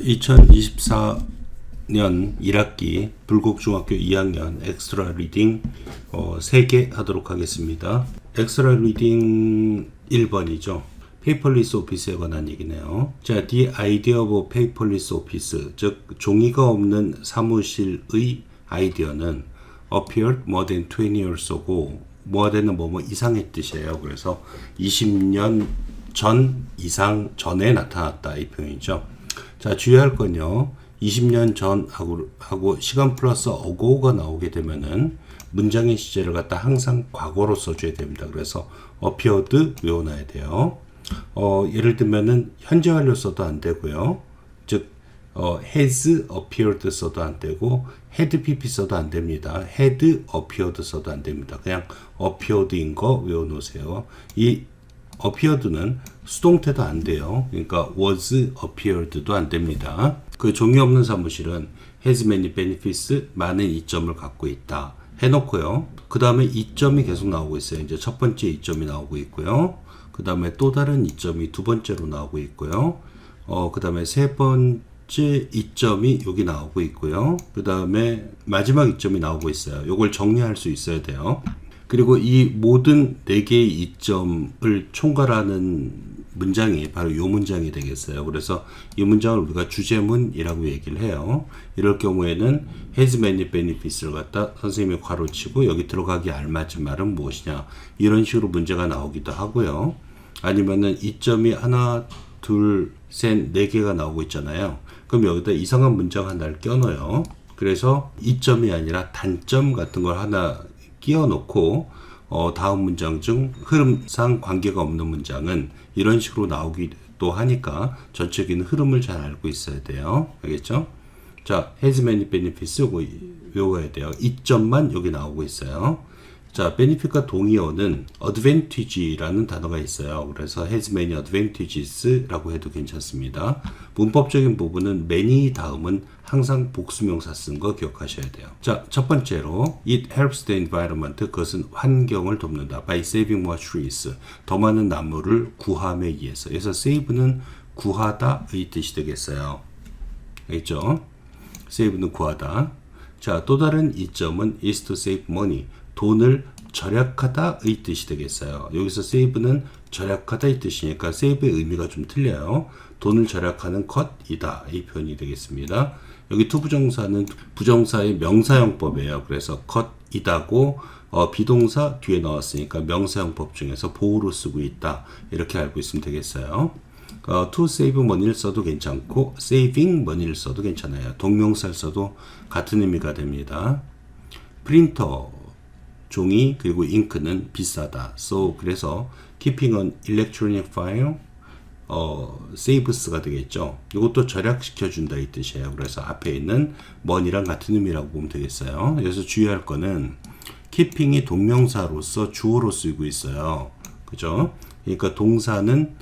2024년 1학기 불국중학교 2학년 엑스트라 리딩 3개 하도록 하겠습니다. 엑스트라 리딩 1번이죠. 페이퍼리스 오피스에 관한 얘기네요. 자, The idea of paperless office, 즉 종이가 없는 사무실의 아이디어는 appeared more than 20 years ago. more than은 뭐뭐 이상의 뜻이에요. 그래서 20년 전 이상 전에 나타났다, 이 표현이죠. 자, 주의할 건요. 20년 전 하고 시간 플러스 ago가 나오게 되면은 문장의 시제를 갖다 항상 과거로 써줘야 됩니다. 그래서 appeared 외워놔야 돼요. 예를 들면은 현재 완료 써도 안 되고요. 즉 has appeared 써도 안 되고 had pp 써도 안 됩니다. had appeared 써도 안 됩니다. 그냥 appeared인 거 외워놓으세요. 이 appeared는 수동태도 안 돼요. 그러니까 was appeared도 안 됩니다. 그 종이 없는 사무실은 has many benefits, 많은 이점을 갖고 있다 해놓고요. 그 다음에 이점이 계속 나오고 있어요. 이제 첫 번째 이점이 나오고 있고요. 그 다음에 또 다른 이점이 두 번째로 나오고 있고요. 그 다음에 세 번째 이점이 여기 나오고 있고요. 그 다음에 마지막 이점이 나오고 있어요. 요걸 정리할 수 있어야 돼요. 그리고 이 모든 4개의 이점을 총괄하는 문장이 바로 이 문장이 되겠어요. 그래서 이 문장을 우리가 주제문이라고 얘기를 해요. 이럴 경우에는 has many benefits를 갖다 선생님이 괄호치고 여기 들어가기 알맞은 말은 무엇이냐, 이런 식으로 문제가 나오기도 하고요. 아니면은 이점이 하나, 둘, 셋, 4개가 나오고 있잖아요. 그럼 여기다 이상한 문장 하나를 껴넣어요. 그래서 이점이 아니라 단점 같은 걸 하나 끼워놓고 다음 문장 중 흐름상 관계가 없는 문장은 이런 식으로 나오기도 하니까 전체적인 흐름을 잘 알고 있어야 돼요. 알겠죠? 자, has many benefits 외워야 돼요. 이점만 여기 나오고 있어요. 자, benefit과 동의어는 advantage라는 단어가 있어요. 그래서 has many advantages라고 해도 괜찮습니다. 문법적인 부분은 many 다음은 항상 복수명사 쓴 거 기억하셔야 돼요. 자, 첫 번째로 it helps the environment, 그것은 환경을 돕는다. by saving more trees, 더 많은 나무를 구함에 의해서. 그래서 save는 구하다의 뜻이 되겠어요. 알겠죠? save는 구하다. 자, 또 다른 이점은 is to save money, 돈을 절약하다의 뜻이 되겠어요. 여기서 save는 절약하다의 뜻이니까 save의 의미가 좀 틀려요. 돈을 절약하는 것이다, 이 표현이 되겠습니다. 여기 투부정사는 부정사의 명사형법이에요. 그래서 것이다고 비동사 뒤에 넣었으니까 명사형법 중에서 보호로 쓰고 있다, 이렇게 알고 있으면 되겠어요. to save money를 써도 괜찮고 saving money를 써도 괜찮아요. 동명사를 써도 같은 의미가 됩니다. 프린터, 종이, 그리고 잉크는 비싸다. So, 그래서 keeping an electronic file saves가 되겠죠. 이것도 절약시켜준다, 이 뜻이에요. 그래서 앞에 있는 money랑 같은 의미라고 보면 되겠어요. 그래서 주의할 거는 keeping이 동명사로서 주어로 쓰이고 있어요. 그죠? 그러니까 동사는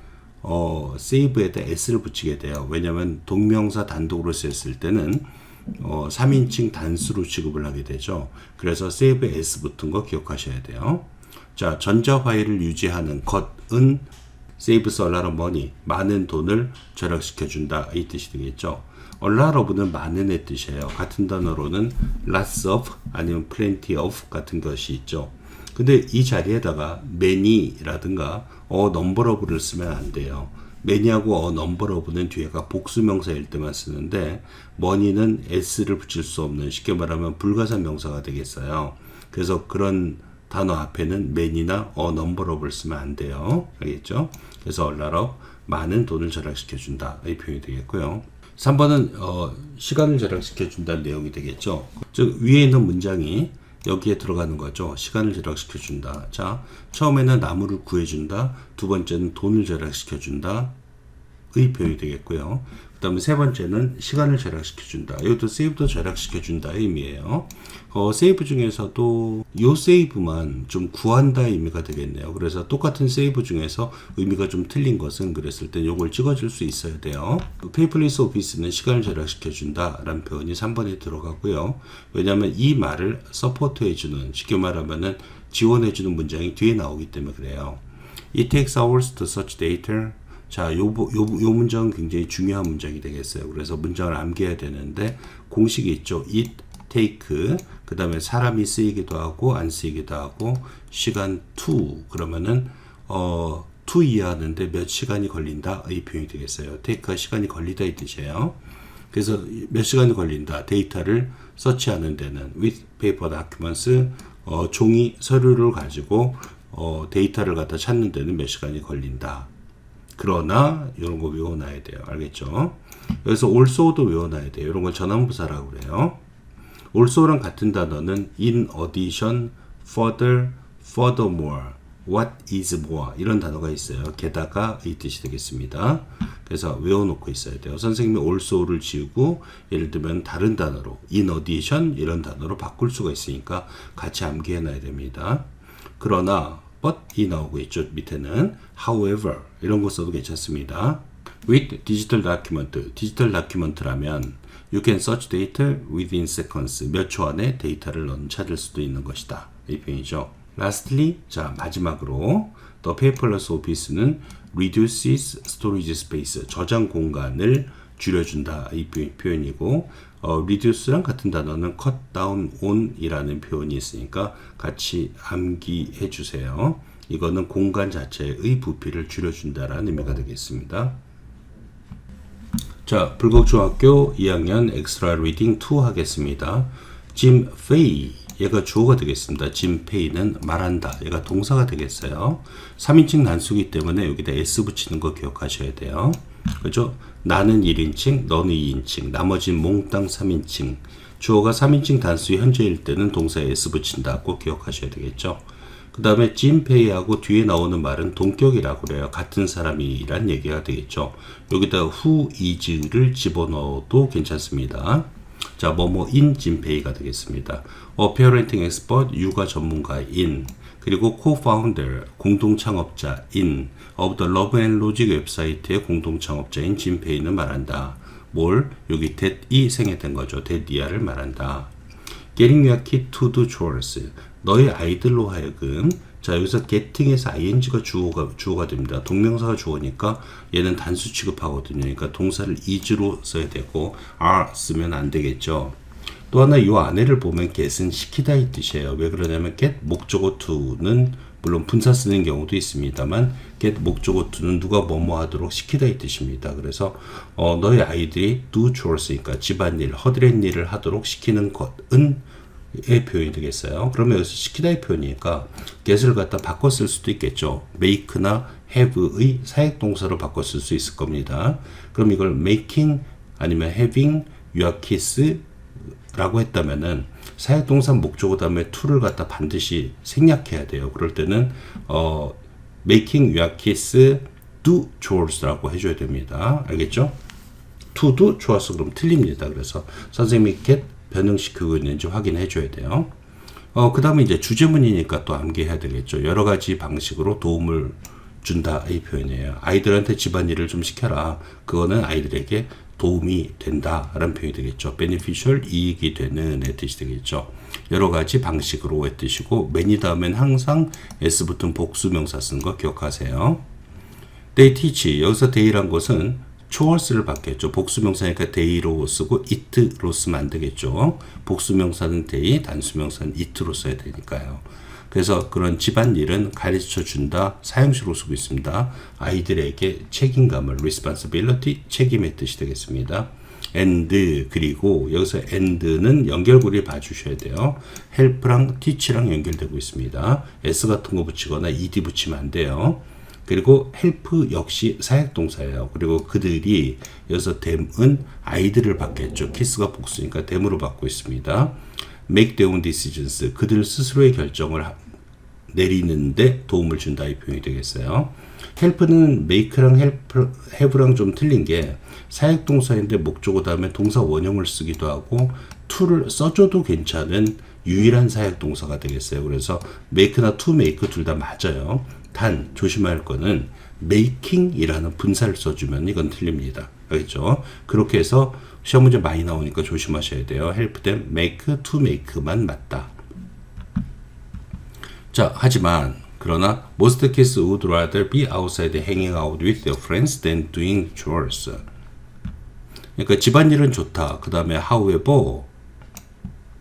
save에다 s를 붙이게 돼요. 왜냐하면 동명사 단독으로 쓰였을 때는 3인칭 단수로 취급을 하게 되죠. 그래서 save에 s 붙은 거 기억하셔야 돼요. 자, 전자 화일을 유지하는 것은 saves a lot of money, 많은 돈을 절약시켜준다, 이 뜻이 되겠죠. a lot of는 많은의 뜻이에요. 같은 단어로는 lots of 아니면 plenty of 같은 것이 있죠. 근데 이 자리에다가 many라든가 number of를 쓰면 안 돼요. many하고 number of는 뒤에가 복수명사일 때만 쓰는데 money는 s를 붙일 수 없는, 쉽게 말하면 불가사 명사가 되겠어요. 그래서 그런 단어 앞에는 many나 number of를 쓰면 안 돼요. 알겠죠? 그래서 a lot of, 많은 돈을 절약시켜준다, 이 표현이 되겠고요. 3번은 시간을 절약시켜준다는 내용이 되겠죠. 즉 위에 있는 문장이 여기에 들어가는 거죠. 시간을 절약시켜준다. 자, 처음에는 나무를 구해준다. 두 번째는 돈을 절약시켜준다, 의 표현이 되겠고요. 그 다음에 세 번째는 시간을 절약시켜준다. 이것도 save도 절약시켜준다의 의미예요. save 중에서도 이 save만 좀 구한다의 의미가 되겠네요. 그래서 똑같은 save 중에서 의미가 좀 틀린 것은 그랬을 때 이걸 찍어줄 수 있어야 돼요. paperless office는 시간을 절약시켜준다 라는 표현이 3번에 들어가고요. 왜냐하면 이 말을 서포트 해주는, 쉽게 말하면은 지원해주는 문장이 뒤에 나오기 때문에 그래요. It takes hours to search data 자, 요 문장은 굉장히 중요한 문장이 되겠어요. 그래서 문장을 암기해야 되는데 공식이 있죠. it, take, 그 다음에 사람이 쓰이기도 하고 안 쓰이기도 하고 시간 to 그러면은 to 이해하는데 몇 시간이 걸린다 이 표현이 되겠어요. take가 시간이 걸리다 이 뜻이에요. 그래서 몇 시간이 걸린다 데이터를 서치하는 데는 with paper documents 종이 서류를 가지고 데이터를 갖다 찾는 데는 몇 시간이 걸린다. 그러나 이런 거 외워놔야 돼요. 알겠죠? 여기서 also도 외워놔야 돼요. 이런 걸 전환부사라고 그래요. also랑 같은 단어는 in addition, further, furthermore, what is more 이런 단어가 있어요. 게다가 이 뜻이 되겠습니다. 그래서 외워놓고 있어야 돼요. 선생님이 also를 지우고 예를 들면 다른 단어로 in addition 이런 단어로 바꿀 수가 있으니까 같이 암기해놔야 됩니다. 그러나 but이 나오고 있죠. 밑에는 however 이런 거 써도 괜찮습니다. with digital document 디지털 다큐멘트라면 you can search data within seconds 몇 초 안에 데이터를 넌 찾을 수도 있는 것이다. 이 표현이죠. Lastly, 자 마지막으로 the paperless office는 reduces storage space 저장 공간을 줄여준다 이 표현이고 reduce랑 같은 단어는 cut down on 이라는 표현이 있으니까 같이 암기해 주세요. 이거는 공간 자체의 부피를 줄여준다라는 의미가 되겠습니다. 자, 불국중학교 2학년 엑스트라 리딩 2 하겠습니다. 짐 페이 얘가 주어가 되겠습니다. 짐 페이는 말한다. 얘가 동사가 되겠어요. 3인칭 단수이기 때문에 여기다 s 붙이는 거 기억하셔야 돼요. 그죠? 나는 1인칭, 너는 2인칭, 나머지는 몽땅 3인칭. 주어가 3인칭 단수의 현재일 때는 동사에 s 붙인다고 기억하셔야 되겠죠. 그 다음에 짐페이하고 뒤에 나오는 말은 동격이라고 그래요. 같은 사람이란 얘기가 되겠죠. 여기다 who is를 집어넣어도 괜찮습니다. 자, 뭐뭐인 짐페이가 되겠습니다. parenting expert, 육아 전문가인, 그리고 co-founder, 공동 창업자인, of the Love and Logic 웹사이트의 공동 창업자인 짐페이는 말한다. 뭘? 여기 that이 생략된 거죠. that이야를 말한다. Getting your kid to do chores. 너의 아이들로 하여금 자 여기서 getting에서 ing가 주어가 됩니다. 동명사가 주어니까 얘는 단수 취급하거든요. 그러니까 동사를 is로 써야 되고 are 쓰면 안 되겠죠. 또 하나 이 안에를 보면 get은 시키다 이 뜻이에요. 왜 그러냐면 get 목적어 to는 물론 분사 쓰는 경우도 있습니다만 get 목적어 to는 누가 뭐뭐 하도록 시키다 이 뜻입니다. 그래서 너의 아이들이 do chores니까 집안일, 허드렛 일을 하도록 시키는 것은 의 표현이 되겠어요. 그러면 여기서 시키다의 표현이니까 get을 갖다 바꿔 쓸 수도 있겠죠. make나 have의 사역동사로 바꿔 쓸 수 있을 겁니다. 그럼 이걸 making 아니면 having your kids 라고 했다면은 사역동사 목적어 다음에 to를 갖다 반드시 생략해야 돼요. 그럴 때는 making your kids do chores 라고 해줘야 됩니다. 알겠죠? to도 좋았어. 그럼 틀립니다. 그래서 선생님이 get 변형시키고 있는지 확인해 줘야 돼요. 그 다음에 이제 주제문이니까 또 암기해야 되겠죠. 여러 가지 방식으로 도움을 준다 이 표현이에요. 아이들한테 집안일을 좀 시켜라. 그거는 아이들에게 도움이 된다 라는 표현이 되겠죠. beneficial 이익이 되는 의 뜻이 되겠죠. 여러 가지 방식으로 의 뜻이고 many 다음엔 항상 s 붙은 복수명사 쓰는 거 기억하세요. they teach 여기서 they란 것은 chores를 받겠죠. 복수명사니까 they로 쓰고 it로 쓰면 안 되겠죠. 복수명사는 they, 단수명사는 it로 써야 되니까요. 그래서 그런 집안일은 가르쳐 준다 사용식으로 쓰고 있습니다. 아이들에게 책임감을 responsibility, 책임의 뜻이 되겠습니다. and 그리고 여기서 and는 연결고리 봐주셔야 돼요. help랑 teach랑 연결되고 있습니다. s 같은 거 붙이거나 ed 붙이면 안 돼요. 그리고 help 역시 사역동사예요. 그리고 그들이 여기서 them은 아이들을 받겠죠. kiss가 복수니까 them으로 받고 있습니다. make their own decisions. 그들 스스로의 결정을 내리는데 도움을 준다 이 표현이 되겠어요. help는 make랑 have랑 좀 틀린 게 사역동사인데 목적어 다음에 동사 원형을 쓰기도 하고 to를 써줘도 괜찮은 유일한 사역동사가 되겠어요. 그래서 make나 to make 둘 다 맞아요. 단 조심할 거는 making이라는 분사를 써주면 이건 틀립니다. 알겠죠? 그렇게 해서 시험 문제 많이 나오니까 조심하셔야 돼요. help them make, to make만 맞다. 자, 하지만 그러나 most kids would rather be outside hanging out with their friends than doing chores. 그러니까 집안일은 좋다. 그 다음에 however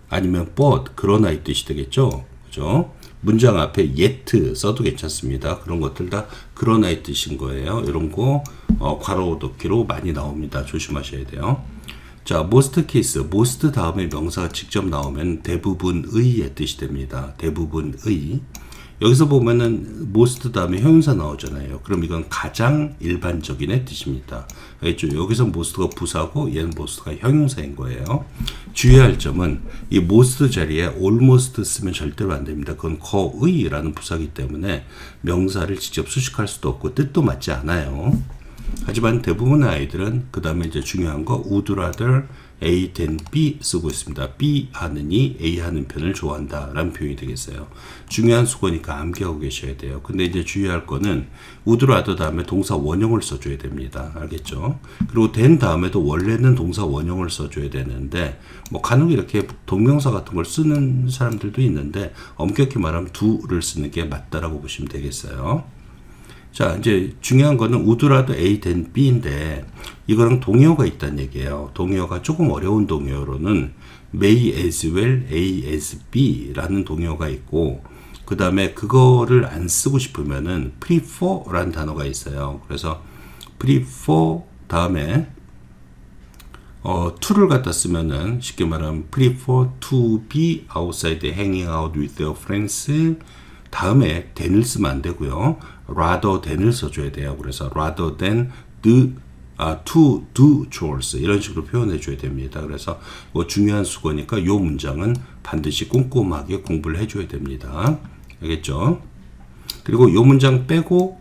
아니면 but 그러나 이 뜻이 되겠죠. 그죠? 문장 앞에 yet 써도 괜찮습니다. 그런 것들 다 그러나 이 뜻인 거예요. 이런 거 괄호 넣기로 많이 나옵니다. 조심하셔야 돼요. 자, most kids, most 다음에 명사가 직접 나오면 대부분의의 뜻이 됩니다. 대부분의. 여기서 보면은 most 다음에 형용사 나오잖아요. 그럼 이건 가장 일반적인의 뜻입니다. 알겠죠? 여기서 most가 부사고 얘는 most가 형용사인 거예요. 주의할 점은 이 most 자리에 almost 쓰면 절대로 안 됩니다. 그건 거의라는 부사이기 때문에 명사를 직접 수식할 수도 없고 뜻도 맞지 않아요. 하지만 대부분의 아이들은 그 다음에 이제 중요한 거 would rather A than B 쓰고 있습니다. B 하느니 A 하는 편을 좋아한다 라는 표현이 되겠어요. 중요한 수거니까 암기하고 계셔야 돼요. 근데 이제 주의할 거는 would rather 다음에 동사 원형을 써줘야 됩니다. 알겠죠? 그리고 than 다음에도 원래는 동사 원형을 써줘야 되는데 뭐 간혹 이렇게 동명사 같은 걸 쓰는 사람들도 있는데 엄격히 말하면 do를 쓰는 게 맞다라고 보시면 되겠어요. 자, 이제 중요한 거는 would rather A than B인데 이거랑 동의어가 있다는 얘기예요. 동의어가 조금 어려운 동의어로는 may as well A as B 라는 동의어가 있고 그 다음에 그거를 안 쓰고 싶으면은 prefer 라는 단어가 있어요. 그래서 prefer 다음에 to를 갖다 쓰면은 쉽게 말하면 prefer to be outside hanging out with their friends 다음에 than을 쓰면 안 되고요. rather than을 써줘야 돼요. 그래서 rather than to do chores 이런 식으로 표현해 줘야 됩니다. 그래서 중요한 수거니까 이 문장은 반드시 꼼꼼하게 공부를 해줘야 됩니다. 알겠죠? 그리고 이 문장 빼고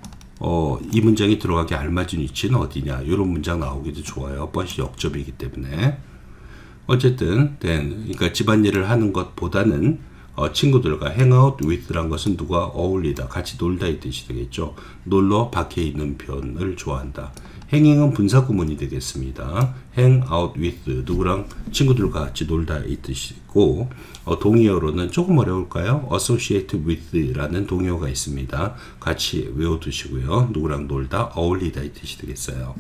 이 문장이 들어가기 알맞은 위치는 어디냐 이런 문장 나오기도 좋아요. 뻔히 역접이기 때문에 어쨌든 그러니까 집안일을 하는 것보다는 친구들과 hangout with란 것은 누가 어울리다, 같이 놀다 이 뜻이 되겠죠. 놀러 밖에 있는 편을 좋아한다. hanging은 분사구문이 되겠습니다. hang out with 누구랑 친구들과 같이 놀다 이 뜻이고 동의어로는 조금 어려울까요? associate with라는 동의어가 있습니다. 같이 외워두시고요. 누구랑 놀다, 어울리다 이 뜻이 되겠어요.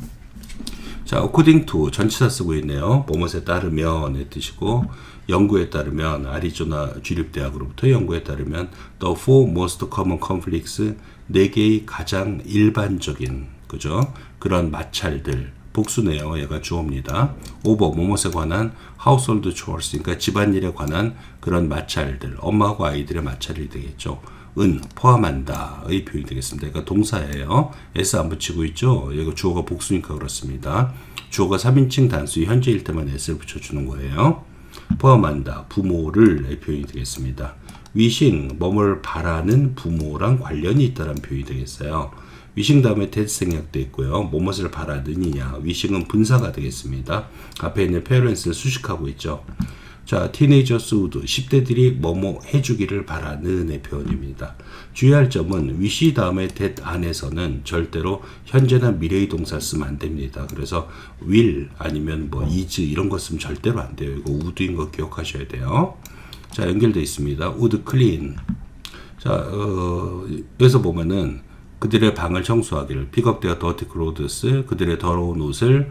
자, according to 전치사 쓰고 있네요. 뭐뭇에 따르면의 뜻이고 연구에 따르면 아리조나 주립대학으로부터 연구에 따르면 the four most common conflicts 4개의 가장 일반적인 그죠? 그런 마찰들 복수네요. 얘가 주어입니다. over 뭐뭇에 관한 household chores 그러니까 집안일에 관한 그런 마찰들 엄마하고 아이들의 마찰이 되겠죠. 은 포함한다의 표현이 되겠습니다. 그러니까 동사예요. s 안 붙이고 있죠. 이거 주어가 복수니까 그렇습니다. 주어가 3인칭 단수의 현재일 때만 s를 붙여주는 거예요. 포함한다. 부모를 표현이 되겠습니다. wishing 뭐뭘 바라는 부모랑 관련이 있다는 표현이 되겠어요. wishing 다음에 대시 생략도 있고요. 뭐뭇을 바라느냐 wishing은 분사가 되겠습니다. 앞에 있는 parents를 수식하고 있죠. 자, teenagers would 10대들이 뭐뭐 해주기를 바라는의 표현입니다. 주의할 점은 wish 다음에 that 안에서는 절대로 현재나 미래의 동사 쓰면 안 됩니다. 그래서 will 아니면 뭐 is 이런 거 쓰면 절대로 안 돼요. 이거 would인 거 기억하셔야 돼요. 자, 연결되어 있습니다. would clean. 자, 여기서 보면은 그들의 방을 청소하기를 pick up their dirty clothes 그들의 더러운 옷을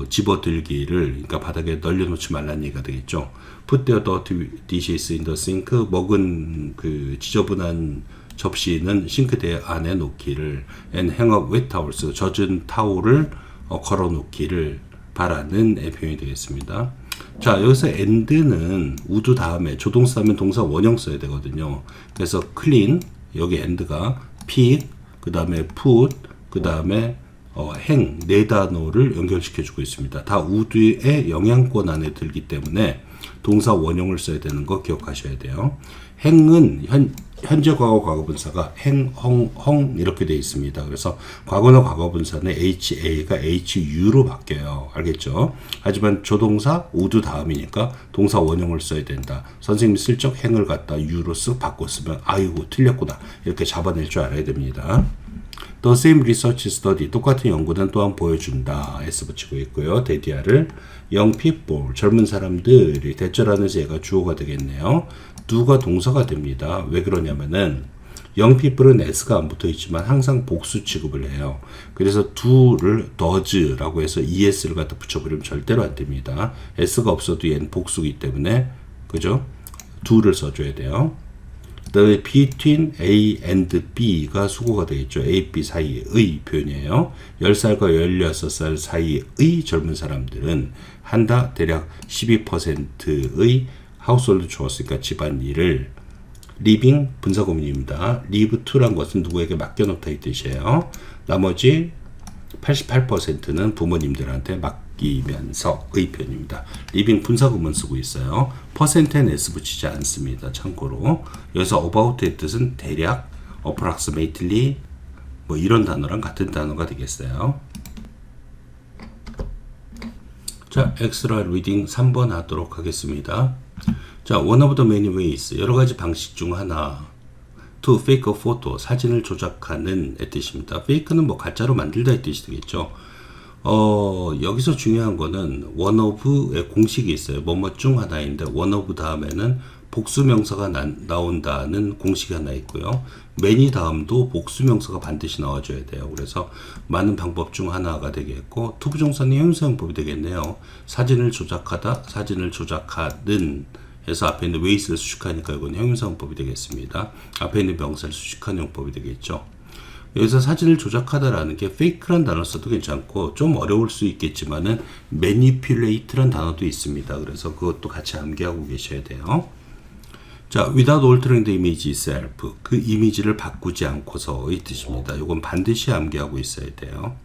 집어들기를 그러니까 바닥에 널려놓지 말라는 얘기가 되겠죠. Put their dirty dishes in the sink 먹은 그 지저분한 접시는 싱크대 안에 놓기를 and hang up wet towels 젖은 타올을 걸어놓기를 바라는 표현이 되겠습니다. 자, 여기서 and는 would 다음에 조동사 하면 동사 원형 써야 되거든요. 그래서 clean 여기 and가 pick 그 다음에 put 그 다음에 행, 네 단어를 연결시켜주고 있습니다. 다 would의 영향권 안에 들기 때문에 동사 원형을 써야 되는 거 기억하셔야 돼요. 행은 현재 과거 과거분사가 행, 헝 이렇게 되어 있습니다. 그래서 과거나 과거분사는 HA가 HU로 바뀌어요. 알겠죠? 하지만 조동사 would 다음이니까 동사 원형을 써야 된다. 선생님이 슬쩍 행을 갖다 U로 쓱 바꿨으면 아이고 틀렸구나 이렇게 잡아낼 줄 알아야 됩니다. The same research study 똑같은 연구는 또한 보여준다. S 붙이고 있고요. 대디아를 young people 젊은 사람들이 대절하는 제가 주어가 되겠네요. do가 동사가 됩니다. 왜 그러냐면은 young people은 s가 안 붙어 있지만 항상 복수 취급을 해요. 그래서 do를 does라고 해서 es를 갖다 붙여버리면 절대로 안 됩니다. s가 없어도 얘는 복수이기 때문에 그죠? do를 써줘야 돼요. 그다음에 between A and B가 수고가 되겠죠. A, B 사이의 표현이에요. 10살과 16살 사이의 젊은 사람들은 한다 대략 12%의 하우스홀드 chores, 그러니까 집안일을 living 분사구문입니다. leave to란 것은 누구에게 맡겨놓다 이 뜻이에요. 나머지 88%는 부모님들한테 맡기면서의 표현입니다. living 분사구문 쓰고 있어요. %엔 s 붙이지 않습니다. 참고로 여기서 about의 뜻은 대략, approximately 뭐 이런 단어랑 같은 단어가 되겠어요. 자, extra reading 3번 하도록 하겠습니다. 자, one of the many ways, 여러 가지 방식 중 하나. to fake a photo, 사진을 조작하는 의 뜻입니다. fake는 뭐 가짜로 만들다의 뜻이 되겠죠. 여기서 중요한 거는 one of의 공식이 있어요. 뭐뭐 중 하나인데 one of 다음에는 복수명사가 나온다는 공식이 하나 있고요. many 다음도 복수명사가 반드시 나와줘야 돼요. 그래서 많은 방법 중 하나가 되겠고 투부정사는 형용사형법이 되겠네요. 사진을 조작하다, 사진을 조작하는 해서 앞에 있는 ways를 수식하니까 이건 형용사형법이 되겠습니다. 앞에 있는 명사를 수식하는 형법이 되겠죠. 여기서 사진을 조작하다라는 게 fake란 단어 써도 괜찮고 좀 어려울 수 있겠지만은 manipulate란 단어도 있습니다. 그래서 그것도 같이 암기하고 계셔야 돼요. 자, without altering the image itself, 그 이미지를 바꾸지 않고서의 뜻입니다. 이건 반드시 암기하고 있어야 돼요.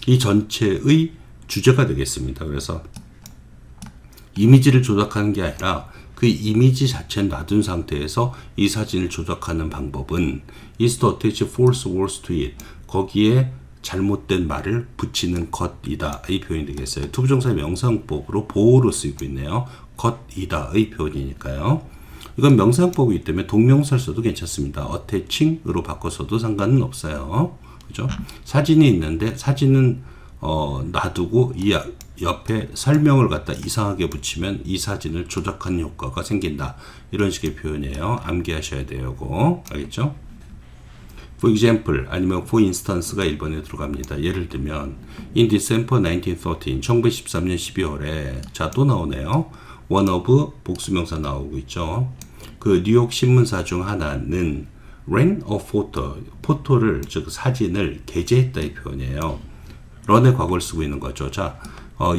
이 전체의 주제가 되겠습니다. 그래서 이미지를 조작하는 게 아니라 그 이미지 자체는 놔둔 상태에서 이 사진을 조작하는 방법은 is to attach false words to it. 거기에 잘못된 말을 붙이는 것이다. 이 표현이 되겠어요. 투부정사의 명사형법으로 보호로 쓰이고 있네요. 것이다. 의 표현이니까요. 이건 명사형법이기 때문에 동명사를 써도 괜찮습니다. attaching으로 바꿔서도 상관은 없어요. 그죠? 사진이 있는데 사진은 놔두고 이 옆에 설명을 갖다 이상하게 붙이면 이 사진을 조작하는 효과가 생긴다. 이런 식의 표현이에요. 암기하셔야 돼요. 이거. 알겠죠? For example, 아니면 for instance가 1번에 들어갑니다. 예를 들면 in December 1913, 1913년 12월에 자, 또 나오네요. one of 복수명사 나오고 있죠. 그 뉴욕 신문사 중 하나는 ran a photo, 포토를 즉 사진을 게재했다 이 표현이에요. run의 과거를 쓰고 있는 거죠. 자,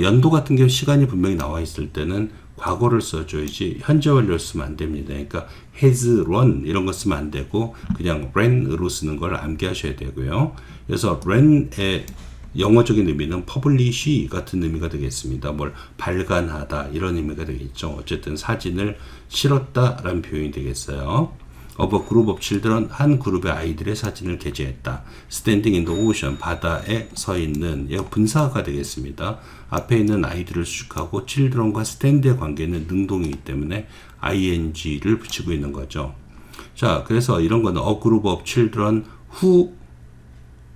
연도 같은 경우 시간이 분명히 나와 있을 때는 과거를 써줘야지 현재 완료를 쓰면 안 됩니다. 그러니까 has run 이런 거 쓰면 안 되고 그냥 ran으로 쓰는 걸 암기하셔야 되고요. 그래서 ran의 영어적인 의미는 publish 같은 의미가 되겠습니다. 뭘 발간하다 이런 의미가 되겠죠. 어쨌든 사진을 실었다라는 표현이 되겠어요. of a group of children, 한 그룹의 아이들의 사진을 게재했다. standing in the ocean, 바다에 서 있는, 이거 분사가 되겠습니다. 앞에 있는 아이들을 수식하고 children과 stand의 관계는 능동이기 때문에 ing를 붙이고 있는 거죠. 자, 그래서 이런 거는 a group of children who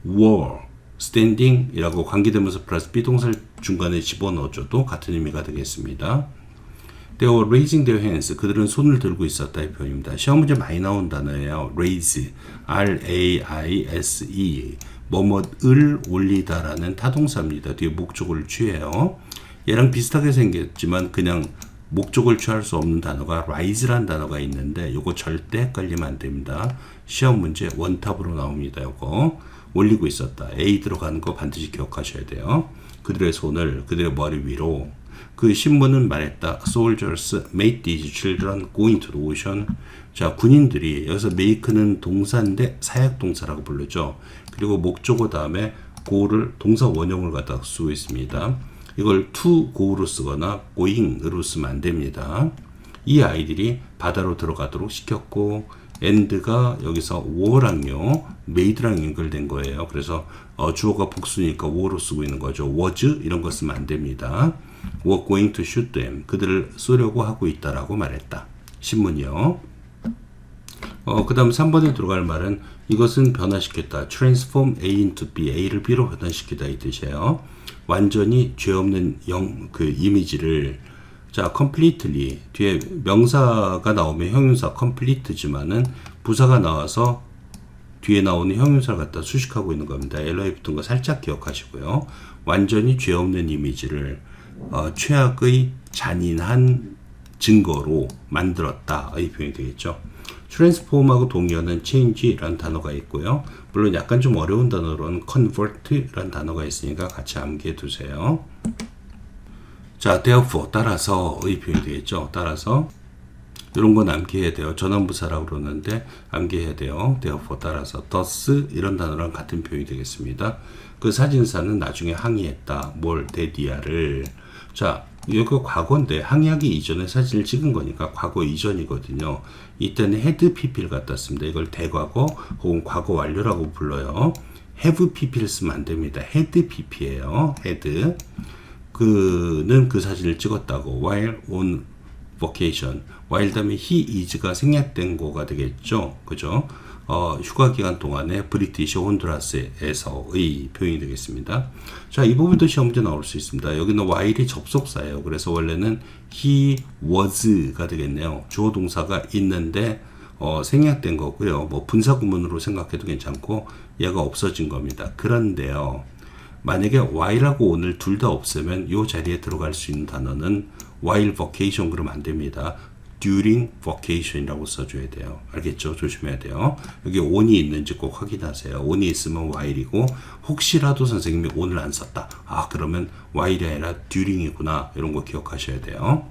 were standing 이라고 관계대명사 플러스 비동사를 중간에 집어넣어줘도 같은 의미가 되겠습니다. They were raising their hands. 그들은 손을 들고 있었다 이 표현입니다. 시험 문제 많이 나온 단어예요. raise, R-A-I-S-E. 뭐뭐을 올리다라는 타동사입니다. 뒤에 목적어를 취해요. 얘랑 비슷하게 생겼지만 그냥 목적을 취할 수 없는 단어가 rise라는 단어가 있는데 이거 절대 헷갈리면 안 됩니다. 시험 문제 원탑으로 나옵니다. 이거 올리고 있었다. A 들어가는 거 반드시 기억하셔야 돼요. 그들의 손을 그들의 머리 위로. 그 신문은 말했다. Soldiers made these children go into the ocean. 자, 군인들이 여기서 make는 동사인데 사역동사라고 부르죠. 그리고 목적어 다음에 go를 동사 원형을 갖다 쓰고 있습니다. 이걸 to go로 쓰거나 going으로 쓰면 안 됩니다. 이 아이들이 바다로 들어가도록 시켰고 and가 여기서 were랑요 made랑 연결된 거예요. 그래서 주어가 복수니까 were로 쓰고 있는 거죠. was 이런 거 쓰면 안 됩니다. were going to shoot them. 그들을 쏘려고 하고 있다라고 말했다. 신문이요. 그 다음 3번에 들어갈 말은 이것은 변화시켰다. transform A into B. A를 B로 변화시키다 이 뜻이에요. 완전히 죄 없는 그 이미지를 자, completely 뒤에 명사가 나오면 형용사 complete지만은 부사가 나와서 뒤에 나오는 형용사를 갖다 수식하고 있는 겁니다. LO에 붙은 거 살짝 기억하시고요. 완전히 죄 없는 이미지를 최악의 잔인한 증거로 만들었다의 표현이 되겠죠. 트랜스폼하고 동의어는 change라는 단어가 있고요. 물론 약간 좀 어려운 단어로는 convert라는 단어가 있으니까 같이 암기해 두세요. 자, therefore 따라서의 표현이 되겠죠. 따라서 이런 건 암기해야 돼요. 전환부사라고 그러는데 암기해야 돼요. therefore 따라서 thus 이런 단어랑 같은 표현이 되겠습니다. 그 사진사는 나중에 항의했다. 뭘? 데디아를. 자, 이거 과거인데 항의하기 이전에 사진을 찍은 거니까 과거 이전이거든요. 이때는 had pp를 갖다 씁니다. 이걸 대과거 혹은 과거 완료라고 불러요. have pp를 쓰면 안 됩니다. had pp예요. had. 그는 그 사진을 찍었다고. while on vacation. while 다음에 he is가 생략된 거가 되겠죠. 그죠? 휴가 기간 동안에 브리티시 혼두라스에서의 표현이 되겠습니다. 자, 이 부분도 시험 문제 나올 수 있습니다. 여기는 while이 접속사예요. 그래서 원래는 he was가 되겠네요. 주어 동사가 있는데 생략된 거고요. 뭐 분사 구문으로 생각해도 괜찮고 얘가 없어진 겁니다. 그런데요. 만약에 while하고 on을 둘 다 없으면 이 자리에 들어갈 수 있는 단어는 while vacation 그러면 안 됩니다. during vacation이라고 써줘야 돼요. 알겠죠? 조심해야 돼요. 여기 on이 있는지 꼭 확인하세요. on이 있으면 while이고 혹시라도 선생님이 on을 안 썼다. 아, 그러면 while이 아니라 during이구나. 이런 거 기억하셔야 돼요.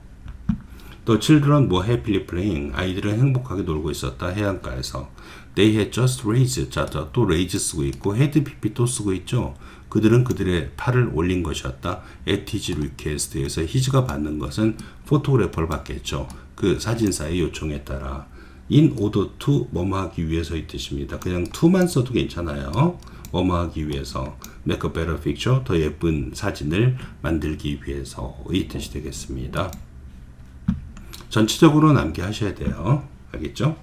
또 children were happily playing. 아이들은 행복하게 놀고 있었다. 해안가에서. They had just raised. 자, 또 raise 쓰고 있고 had pp 또 쓰고 있죠. 그들은 그들의 팔을 올린 것이었다. at his request에서 his가 받는 것은 포토그래퍼를 받겠죠. 그 사진사의 요청에 따라 in order to 뭐뭐 하기 위해서의 뜻입니다. 그냥 to만 써도 괜찮아요. 뭐뭐 하기 위해서 make a better picture 더 예쁜 사진을 만들기 위해서의 뜻이 되겠습니다. 전체적으로 남기하셔야 돼요. 알겠죠?